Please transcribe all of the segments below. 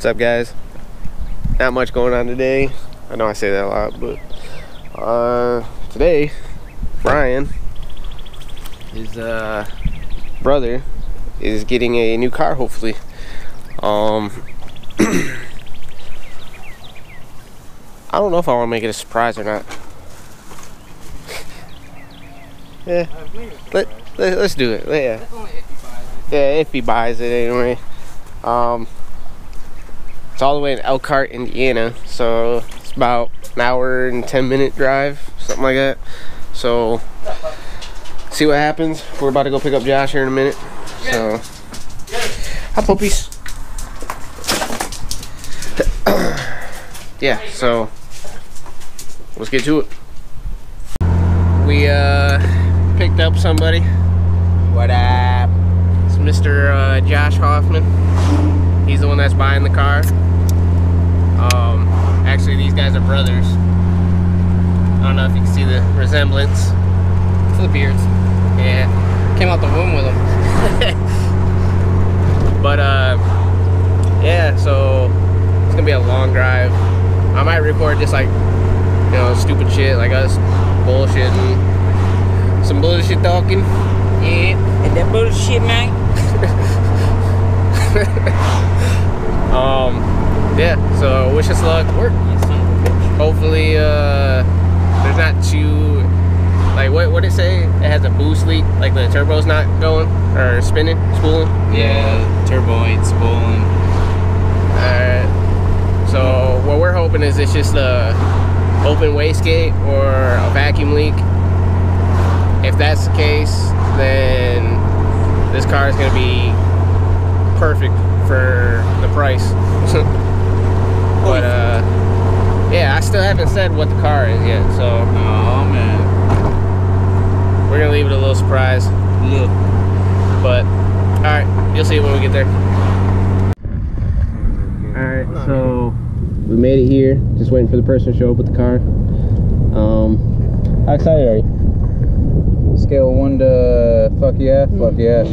What's up, guys? Not much going on today. I know I say that a lot, but today Brian, his brother, is getting a new car, hopefully. I don't know if I want to make it a surprise or not. Yeah, let's do it. Yeah, That's only if he buys it. yeah, if he buys it anyway. It's all the way in Elkhart, Indiana, so it's about an hour and 10-minute drive, something like that. So, see what happens. We're about to go pick up Josh here in a minute. So, hi puppies. Yeah, so let's get to it. We picked up somebody. What up? It's Mr. Josh Hoffman. He's the one that's buying the car. Actually, these guys are brothers. I don't know if you can see the resemblance. To the beards. Yeah. Came out the womb with them. But yeah, so it's gonna be a long drive. I might record just like, you know, stupid shit like us bullshitting, some bullshit talking. Yeah, and that bullshit, man. Yeah, so wish us luck. Work, you son of a bitch. Hopefully there's not too, like, what did it say? It has a boost leak, like the turbo's not going or spinning, spooling. Yeah, turbo ain't spooling. Alright, so what we're hoping is it's just a open wastegate or a vacuum leak. If that's the case, then this car is going to be perfect for the price. But yeah, I still haven't said what the car is yet, so Oh man. we're gonna leave it a little surprise. Look. But alright, you'll see it when we get there. Alright, so we made it here. Just waiting for the person to show up with the car. How excited are you? Scale 1 to fuck yeah, fuck yeah.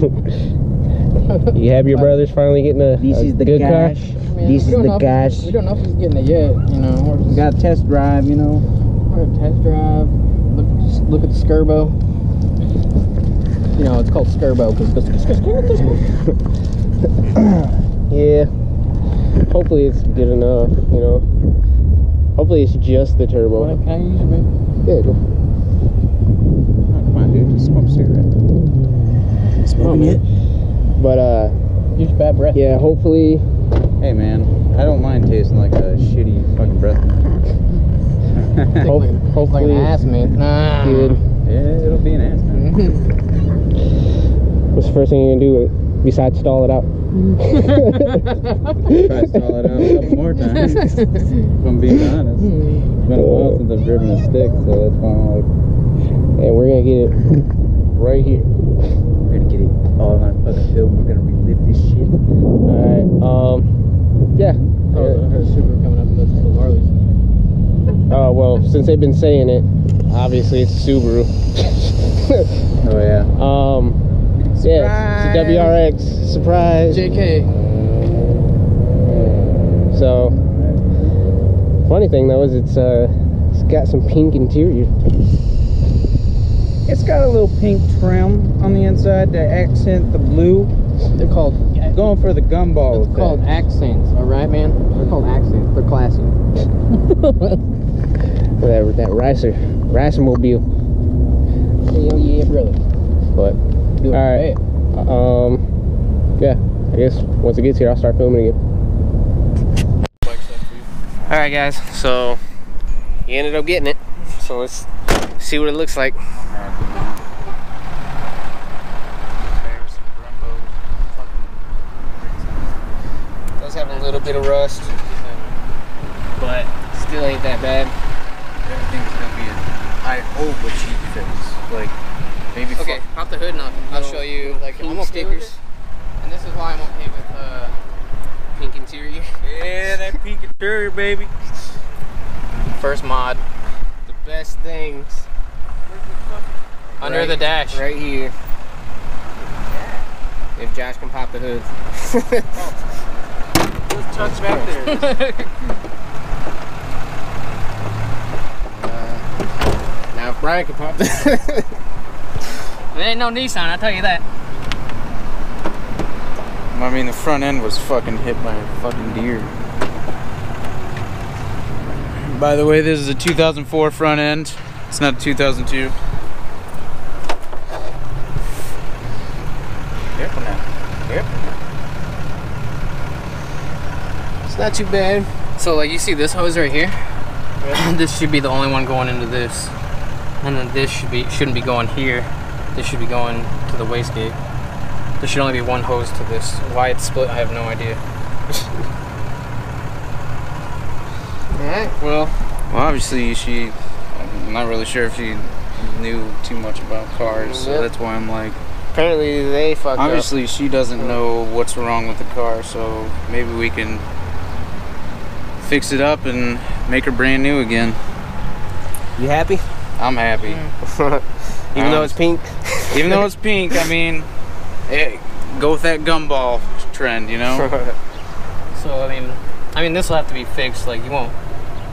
You happy your brother's finally getting a good car? This is the cash. We don't know if he's getting it yet, you know. We got a test drive, you know. We're gonna test drive. Look at the Skirbo. You know, it's called Skirbo because Yeah. Hopefully it's good enough, you know. Hopefully it's just the turbo. Can I use it, baby? Yeah, go. Oh, come on, dude. Just smoke a cigarette. Smoking it. But Use your bad breath. yeah, hopefully. Hey man, I don't mind tasting like a shitty fucking breath. Hopefully like an ass, man. Nah. good. Yeah, it'll be an ass, man. What's the first thing you're gonna do besides stall it out? Try to stall it out a couple more times. If I'm being honest. It's been a while since I've driven a stick, so that's why I'm like, And we're gonna get it right here. we're gonna get it all on fucking film. We're gonna relive this shit. Alright, yeah. Her Subaru coming up with those Harleys. Well, since they've been saying it, obviously it's a Subaru. Oh yeah. Yeah, it's a WRX. Surprise. JK. So, funny thing though is it's got some pink interior. It's got a little pink trim on the inside to accent the blue. They're called. Going for the gumball. It's called accents. All right, man. They're called accents. They're classy. Whatever, that Ricer-mobile. Yeah, brother. But, alright. Yeah, I guess once it gets here, I'll start filming again. Alright, guys, so he ended up getting it. So let's see what it looks like. Does have a little bit of rust, but still ain't that bad. Everything's gonna be I hope a cheap fix. Like, maybe. Okay, pop the hood and I'll show you. Like, I'm okay stickers. with it. And this is why I'm okay with Pink interior. Yeah, that pink interior, baby. first mod. The best things. Under the dash. Right here. If Josh can pop the hood. Just Chuck's back there. Now if Brian can pop this. There ain't no Nissan, I'll tell you that. I mean, the front end was fucking hit by a fucking deer. By the way, this is a 2004 front end. It's not a 2002. Careful now. Careful. It's not too bad. So like you see this hose right here? Yeah. This should be the only one going into this. And then this shouldn't be going here. This should be going to the wastegate. There should only be one hose to this. Why it's split, I have no idea. Alright, well, Obviously I'm not really sure if she knew too much about cars, so that's why I'm like, apparently they fucked up. obviously she doesn't know what's wrong with the car, so maybe we can fix it up and make her brand new again. You happy? I'm happy. Even though it's pink? Even though it's pink, I mean, hey, go with that gumball trend, you know? So I mean this will have to be fixed, like you won't.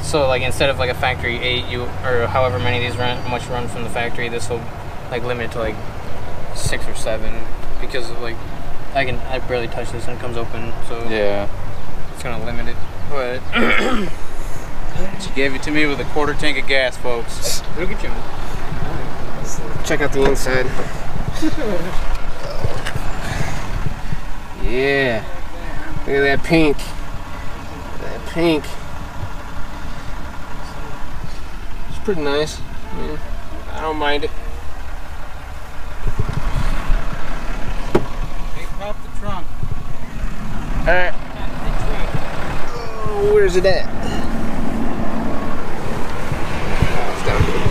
So like instead of like a factory 8, or however many of these run from the factory, this will like limit it to like 6 or 7, because like I barely touch this and it comes open, so Yeah. it's gonna limit it. But She gave it to me with a quarter tank of gas, folks. look at you. Check out the inside. Yeah. Look at that pink. That pink. It's pretty nice. Yeah. I don't mind it. Hey, pop the trunk. Alright. Oh, where's it at? Oh, it's down here.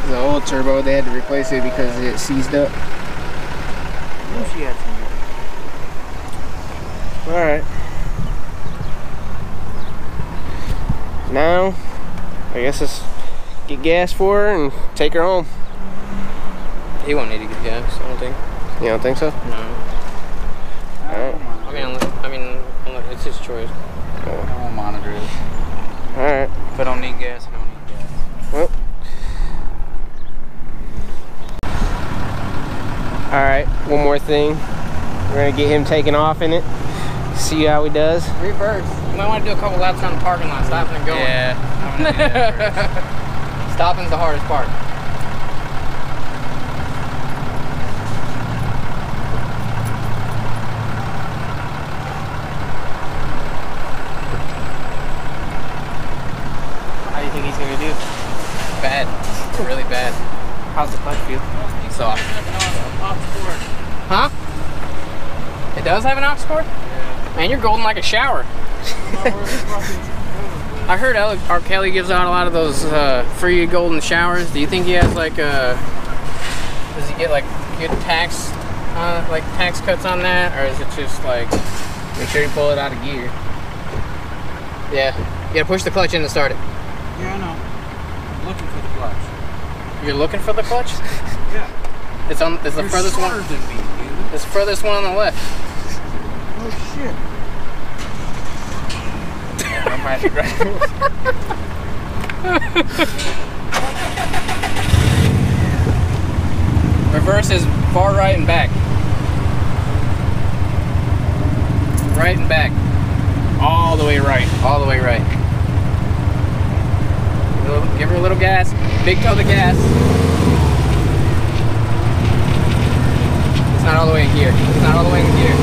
The old turbo, they had to replace it because it seized up. Alright. Now, I guess let's get gas for her and take her home. He won't need to get gas, I don't think. You don't think so? No. Alright. I mean, it's his choice. I won't monitor it. Alright. If I don't need gas, I don't need gas. Well. Alright, one more thing. We're gonna get him taken off in it. See how he does. Reverse. You might want to do a couple laps around the parking lot, stopping and going. Yeah, I'm gonna do that first. Stopping's the hardest part. How do you think he's gonna do? Bad. Really bad. How's the clutch feel? Soft. Huh? It does have an aux cord? Yeah. Man, you're golden like a shower. I heard R. Kelly gives out a lot of those free golden showers. Do you think he has like does he get like good tax cuts on that, or is it just like make sure you pull it out of gear? Yeah, you gotta push the clutch in to start it. Yeah, I know. I'm looking for the clutch. You're looking for the clutch? Yeah. It's the You're furthest one. smarter than me, dude. It's the furthest one on the left. Oh shit. I might be right. Reverse is far right and back. Right and back. All the way right. All the way right. Give her a little gas. Big toe the gas. It's not all the way in gear. It's not all the way in gear.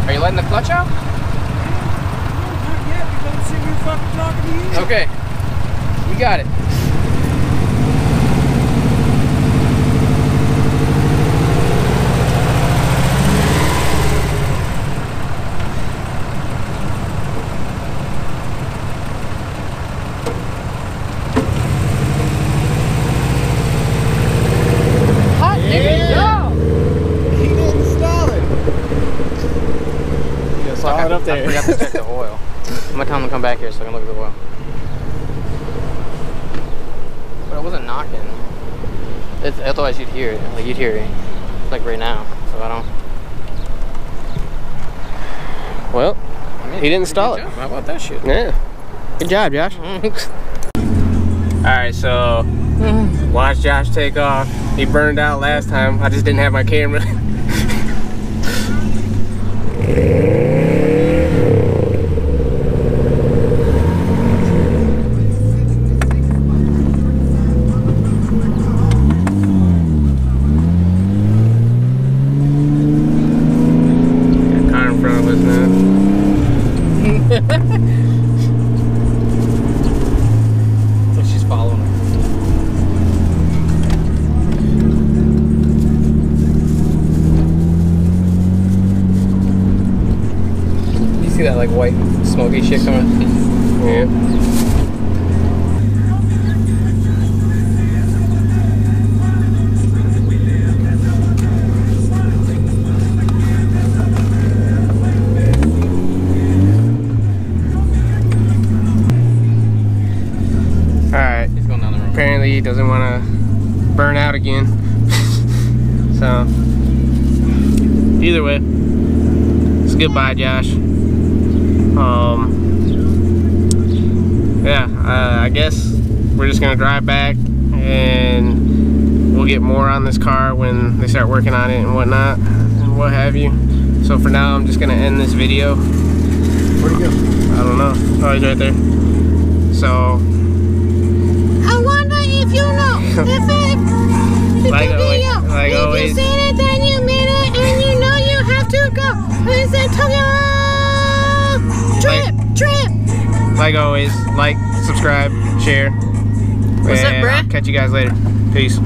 Are you letting the clutch out? Not yet, because I'm sitting here fucking talking to you. Okay. You got it. Plow it up there. I forgot to check the oil. I'm gonna tell him to come back here so I can look at the oil. But I wasn't knocking. Otherwise you'd hear it. Like you'd hear it. Like right now. So I don't. Well, he didn't stall it. How about that shit? Yeah. Good job, Josh. Alright, so watch Josh take off. He burned out last time. I just didn't have my camera. So she's following her. You see that like white smoky shit coming? Yeah. Alright, He's going down the road. apparently he doesn't want to burn out again. So, either way, it's goodbye, Josh. Yeah, I guess we're just gonna drive back and we'll get more on this car when they start working on it and whatnot and what have you. So for now, I'm just gonna end this video. Where'd he go? I don't know. Oh, he's right there. So, I wonder if you know if like always, you said it, then you mean it, and you know you have to go. It's a Tokyo trip. like always, like, subscribe, share. What's up, and bruh? I'll catch you guys later. Peace.